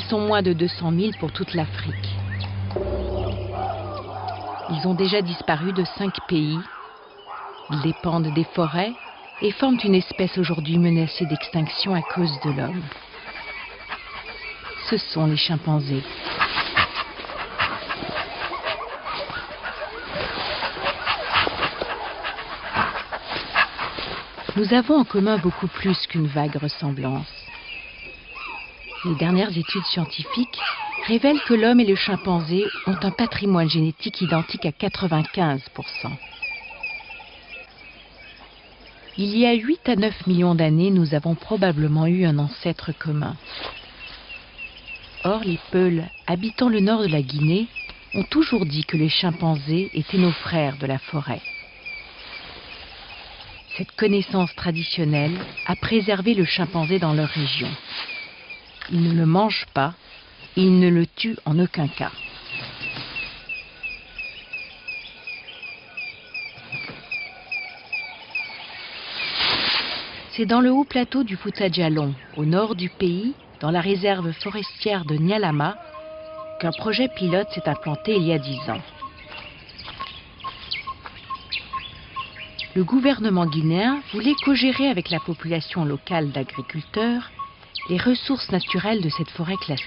sont moins de 200 000 pour toute l'Afrique. Ils ont déjà disparu de 5 pays. Ils dépendent des forêts et forment une espèce aujourd'hui menacée d'extinction à cause de l'homme. Ce sont les chimpanzés. Nous avons en commun beaucoup plus qu'une vague ressemblance. Les dernières études scientifiques révèlent que l'homme et le chimpanzé ont un patrimoine génétique identique à 95%. Il y a 8 à 9 millions d'années, nous avons probablement eu un ancêtre commun. Or, les Peuls, habitant le nord de la Guinée, ont toujours dit que les chimpanzés étaient nos frères de la forêt. Cette connaissance traditionnelle a préservé le chimpanzé dans leur région. Ils ne le mangent pas et ils ne le tuent en aucun cas. C'est dans le haut plateau du Fouta-Djallon, au nord du pays, dans la réserve forestière de Nyalama, qu'un projet pilote s'est implanté il y a 10 ans. Le gouvernement guinéen voulait co-gérer avec la population locale d'agriculteurs les ressources naturelles de cette forêt classée.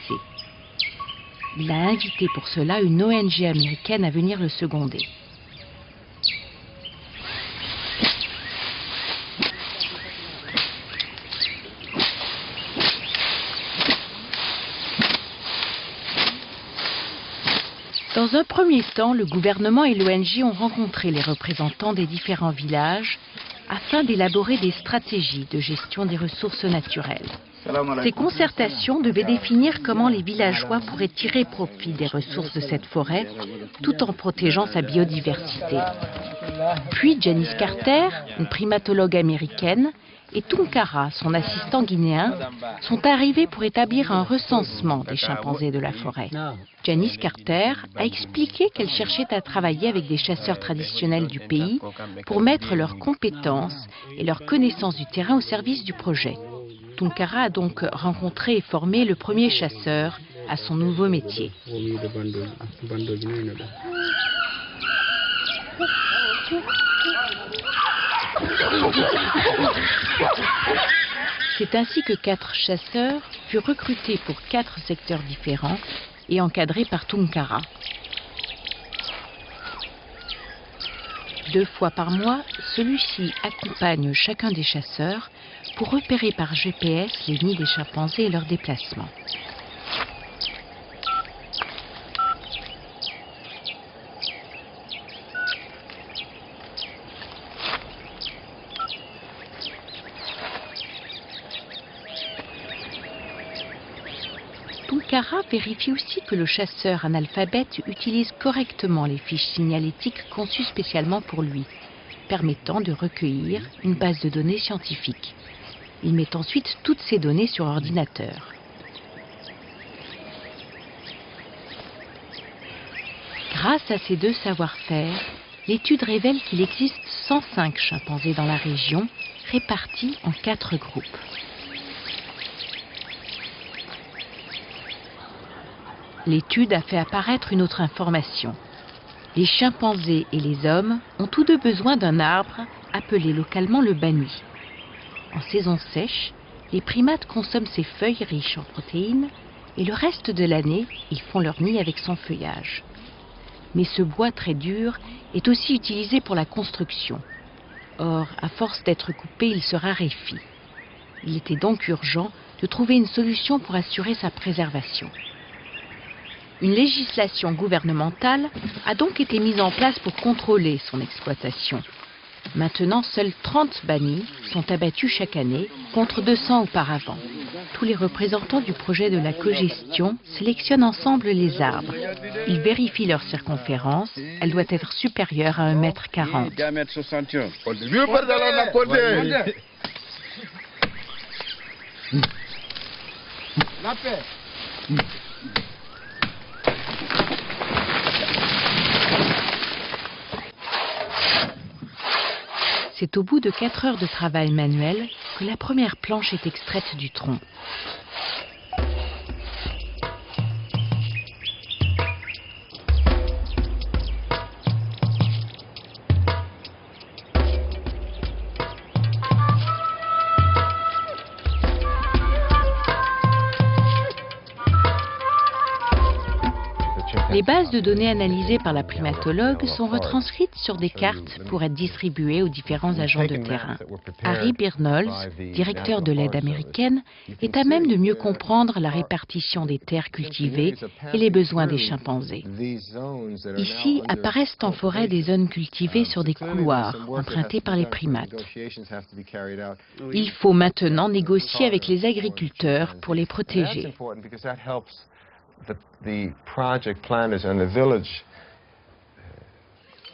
Il a invité pour cela une ONG américaine à venir le seconder. Dans un premier temps, le gouvernement et l'ONG ont rencontré les représentants des différents villages afin d'élaborer des stratégies de gestion des ressources naturelles. Ces concertations devaient définir comment les villageois pourraient tirer profit des ressources de cette forêt tout en protégeant sa biodiversité. Puis Janice Carter, une primatologue américaine, et Tunkara, son assistant guinéen, sont arrivés pour établir un recensement des chimpanzés de la forêt. Janice Carter a expliqué qu'elle cherchait à travailler avec des chasseurs traditionnels du pays pour mettre leurs compétences et leurs connaissances du terrain au service du projet. Tunkara a donc rencontré et formé le premier chasseur à son nouveau métier. C'est ainsi que 4 chasseurs furent recrutés pour 4 secteurs différents et encadrés par Tunkara. 2 fois par mois, celui-ci accompagne chacun des chasseurs pour repérer par GPS les nids des chimpanzés et leurs déplacements. Tunkara vérifie aussi que le chasseur analphabète utilise correctement les fiches signalétiques conçues spécialement pour lui, permettant de recueillir une base de données scientifique. Il met ensuite toutes ces données sur ordinateur. Grâce à ces 2 savoir-faire, l'étude révèle qu'il existe 105 chimpanzés dans la région, répartis en 4 groupes. L'étude a fait apparaître une autre information. Les chimpanzés et les hommes ont tous 2 besoin d'un arbre appelé localement le bani. En saison sèche, les primates consomment ses feuilles riches en protéines et le reste de l'année, ils font leur nid avec son feuillage. Mais ce bois très dur est aussi utilisé pour la construction. Or, à force d'être coupé, il se raréfie. Il était donc urgent de trouver une solution pour assurer sa préservation. Une législation gouvernementale a donc été mise en place pour contrôler son exploitation. Maintenant, seuls 30 banis sont abattus chaque année, contre 200 auparavant. Tous les représentants du projet de la cogestion sélectionnent ensemble les arbres. Ils vérifient leur circonférence, elle doit être supérieure à 1,40 m. C'est au bout de 4 heures de travail manuel que la première planche est extraite du tronc. Les bases de données analysées par la primatologue sont retranscrites sur des cartes pour être distribuées aux différents agents de terrain. Harry Birnolds, directeur de l'aide américaine, est à même de mieux comprendre la répartition des terres cultivées et les besoins des chimpanzés. Ici apparaissent en forêt des zones cultivées sur des couloirs empruntés par les primates. Il faut maintenant négocier avec les agriculteurs pour les protéger.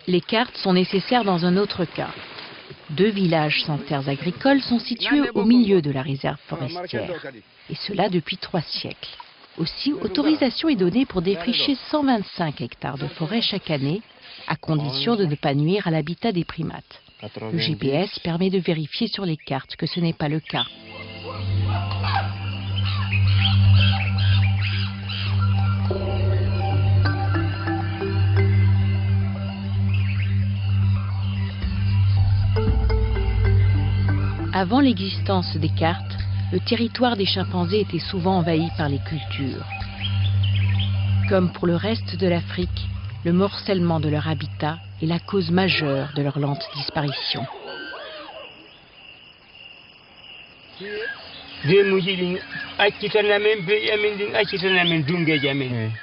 Les cartes sont nécessaires dans un autre cas. 2 villages sans terres agricoles sont situés au milieu de la réserve forestière, et cela depuis 3 siècles. Aussi, autorisation est donnée pour défricher 125 hectares de forêt chaque année, à condition de ne pas nuire à l'habitat des primates. Le GPS permet de vérifier sur les cartes que ce n'est pas le cas. Avant l'existence des cartes, le territoire des chimpanzés était souvent envahi par les cultures. Comme pour le reste de l'Afrique, le morcellement de leur habitat est la cause majeure de leur lente disparition.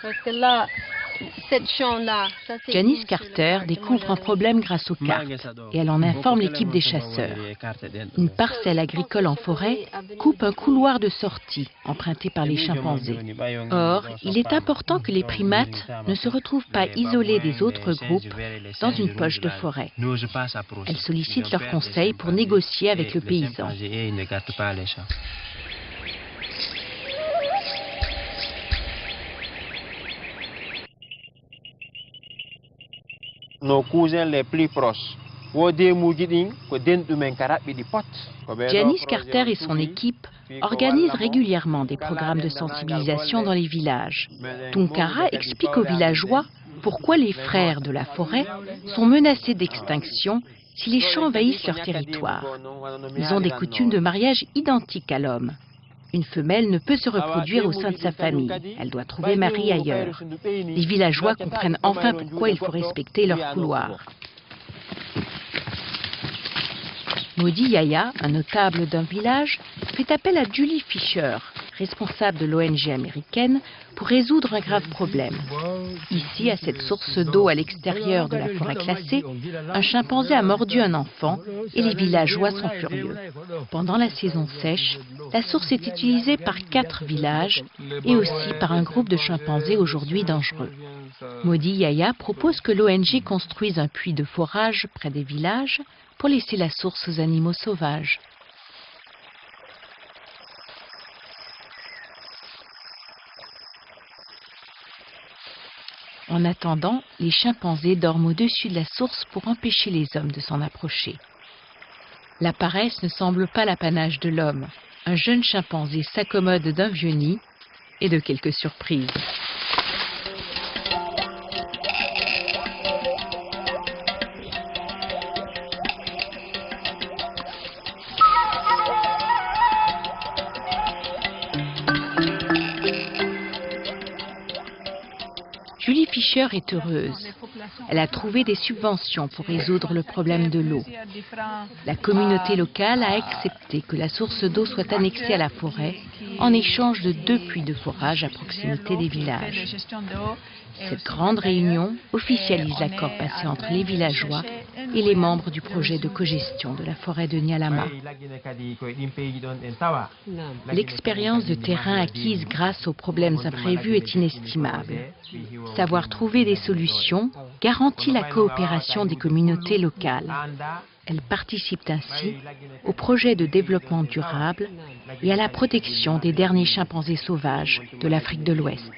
Parce que là, cette champ-là, Janice Carter découvre un problème grâce aux cartes et elle en informe l'équipe des chasseurs. Une parcelle agricole en forêt coupe un couloir de sortie emprunté par les chimpanzés. Or, il est important que les primates ne se retrouvent pas isolés des autres groupes dans une poche de forêt. Elle sollicite leurs conseils pour négocier avec le paysan. Nos cousins les plus proches. Janice Carter et son équipe organisent régulièrement des programmes de sensibilisation dans les villages. Tunkara explique aux villageois pourquoi les frères de la forêt sont menacés d'extinction si les champs envahissent leur territoire. Ils ont des coutumes de mariage identiques à l'homme. Une femelle ne peut se reproduire au sein de sa famille. Elle doit trouver mari ailleurs. Les villageois comprennent enfin pourquoi il faut respecter leur couloir. Modi Yaya, un notable d'un village, fait appel à Julie Fisher, responsable de l'ONG américaine, pour résoudre un grave problème. Ici, à cette source d'eau à l'extérieur de la forêt classée, un chimpanzé a mordu un enfant et les villageois sont furieux. Pendant la saison sèche, la source est utilisée par 4 villages et aussi par un groupe de chimpanzés aujourd'hui dangereux. Modi Yaya propose que l'ONG construise un puits de forage près des villages pour laisser la source aux animaux sauvages. En attendant, les chimpanzés dorment au-dessus de la source pour empêcher les hommes de s'en approcher. La paresse ne semble pas l'apanage de l'homme. Un jeune chimpanzé s'accommode d'un vieux nid et de quelques surprises. Julie Fisher est heureuse. Elle a trouvé des subventions pour résoudre le problème de l'eau. La communauté locale a accepté que la source d'eau soit annexée à la forêt en échange de 2 puits de forage à proximité des villages. Cette grande réunion officialise l'accord passé entre les villageois et les membres du projet de cogestion de la forêt de Nyalama. L'expérience de terrain acquise grâce aux problèmes imprévus est inestimable. Savoir trouver des solutions garantit la coopération des communautés locales. Elles participent ainsi au projet de développement durable et à la protection des derniers chimpanzés sauvages de l'Afrique de l'Ouest.